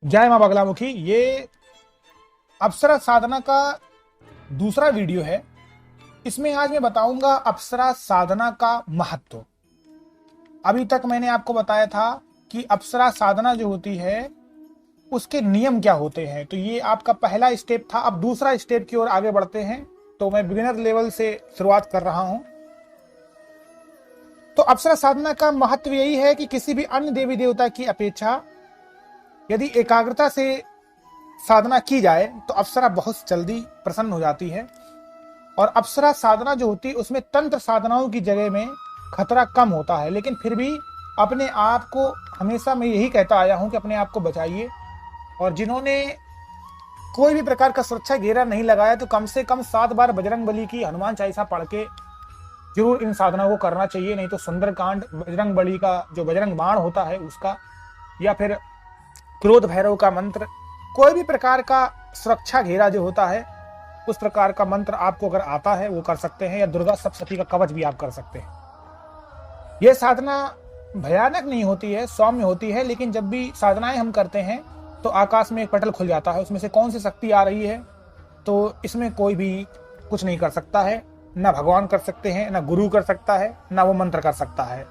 जय मां बगलामुखी। ये अप्सरा साधना का दूसरा वीडियो है। इसमें आज मैं बताऊंगा अप्सरा साधना का महत्व। अभी तक मैंने आपको बताया था कि अप्सरा साधना जो होती है उसके नियम क्या होते हैं। तो ये आपका पहला स्टेप था। अब दूसरा स्टेप की ओर आगे बढ़ते हैं। तो मैं बिगिनर लेवल से शुरुआत कर रहा हूं। तो अप्सरा साधना का महत्व यही है कि किसी भी अन्य देवी देवता की अपेक्षा यदि एकाग्रता से साधना की जाए तो अप्सरा बहुत जल्दी प्रसन्न हो जाती है। और अप्सरा साधना जो होती है उसमें तंत्र साधनाओं की जगह में खतरा कम होता है। लेकिन फिर भी अपने आप को हमेशा मैं यही कहता आया हूं कि अपने आप को बचाइए। और जिन्होंने कोई भी प्रकार का सुरक्षा घेरा नहीं लगाया तो कम से कम 7 बार बजरंग बली की हनुमान चालीसा पढ़ के जरूर इन साधनाओं को करना चाहिए। नहीं तो सुंदरकांड, बजरंग बली का जो बजरंग बाण होता है उसका, या फिर क्रोध भैरव का मंत्र, कोई भी प्रकार का सुरक्षा घेरा जो होता है उस प्रकार का मंत्र आपको अगर आता है वो कर सकते हैं। या दुर्गा सप्तशती का कवच भी आप कर सकते हैं। यह साधना भयानक नहीं होती है, सौम्य होती है। लेकिन जब भी साधनाएं हम करते हैं तो आकाश में एक पटल खुल जाता है। उसमें से कौन सी शक्ति आ रही है तो इसमें कोई भी कुछ नहीं कर सकता है। ना भगवान कर सकते हैं, ना गुरु कर सकता है, ना वो मंत्र कर सकता है।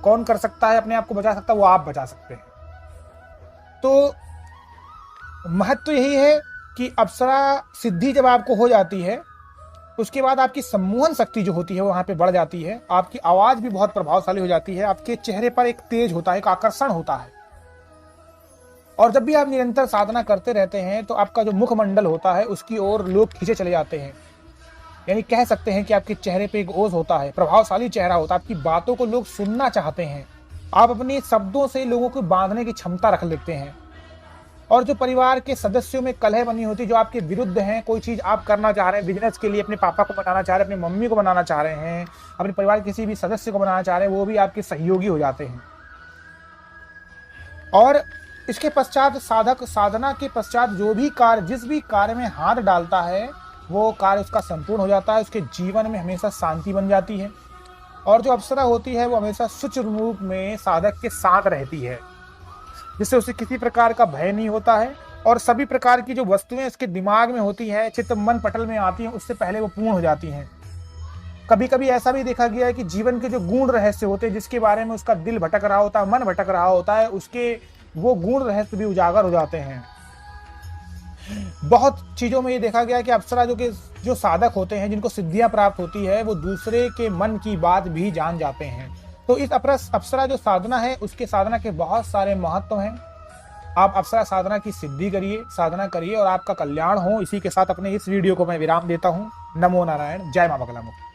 कौन कर सकता है अपने आप को बचा सकता है? वो आप बचा सकते हैं। तो महत्व यही है कि अप्सरा सिद्धि जब आपको हो जाती है उसके बाद आपकी सम्मोहन शक्ति जो होती है वहां पे बढ़ जाती है। आपकी आवाज भी बहुत प्रभावशाली हो जाती है। आपके चेहरे पर एक तेज होता है, एक आकर्षण होता है। और जब भी आप निरंतर साधना करते रहते हैं तो आपका जो मुखमंडल होता है उसकी ओर लोग खींचे चले जाते हैं। यानी कह सकते हैं कि आपके चेहरे पे एक ओज होता है, प्रभावशाली चेहरा होता है। आपकी बातों को लोग सुनना चाहते हैं। आप अपने शब्दों से लोगों को बांधने की क्षमता रख लेते हैं। और जो परिवार के सदस्यों में कलह बनी होती, जो आपके विरुद्ध हैं, कोई चीज आप करना चाह रहे हैं बिजनेस के लिए, अपने पापा को बनाना चाह रहे हैं, अपनी मम्मी को बनाना चाह रहे हैं, अपने परिवार के किसी भी सदस्य को बनाना चाह रहे हैं, वो भी आपके सहयोगी हो जाते हैं। और इसके पश्चात साधक साधना के पश्चात जो भी कार्य, जिस भी कार्य में हाथ डालता है वो कार्य उसका संपूर्ण हो जाता है। उसके जीवन में हमेशा शांति बन जाती है। और जो अप्सरा होती है वो हमेशा सुचारू रूप में साधक के साथ रहती है, जिससे उसे किसी प्रकार का भय नहीं होता है। और सभी प्रकार की जो वस्तुएं इसके दिमाग में होती है, चित्त मन पटल में आती हैं, उससे पहले वो पूर्ण हो जाती हैं। कभी कभी ऐसा भी देखा गया है कि जीवन के जो गूढ़ रहस्य होते हैं, जिसके बारे में उसका दिल भटक रहा होता है, मन भटक रहा होता है, उसके वो गूढ़ रहस्य भी उजागर हो जाते हैं। बहुत चीजों में ये देखा गया कि अप्सरा जो साधक होते हैं, जिनको सिद्धियां प्राप्त होती है, वो दूसरे के मन की बात भी जान जाते हैं। तो इस अप्सरा जो साधना है उसके साधना के बहुत सारे महत्व हैं। आप अप्सरा साधना की सिद्धि करिए, साधना करिए और आपका कल्याण हो। इसी के साथ अपने इस वीडियो को मैं विराम देता हूं। नमो नारायण। जय मां बगलामुखी।